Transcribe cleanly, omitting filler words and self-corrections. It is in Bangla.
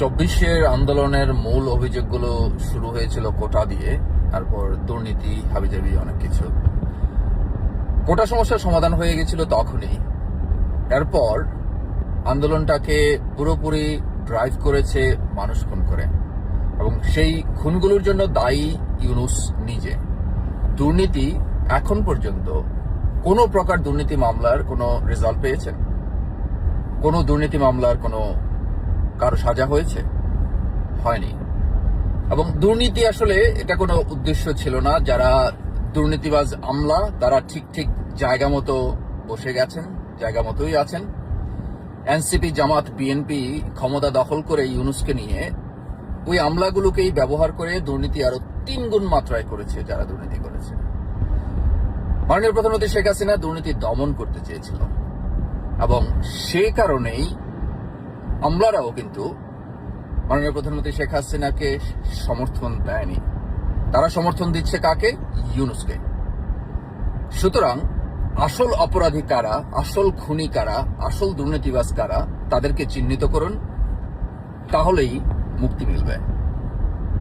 24-এর আন্দোলনের মূল অভিযোগগুলো শুরু হয়েছিল কোটা দিয়ে, তারপর দুর্নীতি, হাবিজাবি অনেক কিছু। কোটা সমস্যার সমাধান হয়ে গেছিল তখনই। এরপর আন্দোলনটাকে পুরোপুরি ড্রাইভ করেছে মানুষ খুন করে, এবং সেই খুনগুলোর জন্য দায়ী ইউনূস নিজে। দুর্নীতি এখন পর্যন্ত কোনো প্রকার দুর্নীতি মামলার কোনো রেজাল্ট পেয়েছেন? কোনো দুর্নীতি মামলার কোনো কারো সাজা হয়েছে? হয়নি। এবং দুর্নীতি আসলে এটা কোনো উদ্দেশ্য ছিল না। যারা দুর্নীতিবাজ আমলা তারা ঠিক ঠিক জায়গা মতো বসে গেছেন, জায়গা মতোই আছেন। এনসিপি, জামাত, বিএনপি ক্ষমতা দখল করে ইউনূসকে নিয়ে ওই আমলাগুলোকেই ব্যবহার করে দুর্নীতি আরো 3 গুণ মাত্রায় করেছে যারা দুর্নীতি করেছে। মাননীয় প্রধানমন্ত্রী শেখ হাসিনা দুর্নীতি দমন করতে চেয়েছিল, এবং সে কারণেই আমলারাও কিন্তু মাননীয় প্রধানমন্ত্রী শেখ হাসিনাকে সমর্থন দেয়নি। তারা সমর্থন দিচ্ছে কাকে? ইউনূসকে। সুতরাং আসল অপরাধী কারা, আসল খুনি কারা, আসল দুর্নীতিবাজ কারা, তাদেরকে চিহ্নিত করুন, তাহলেই মুক্তি মিলবে।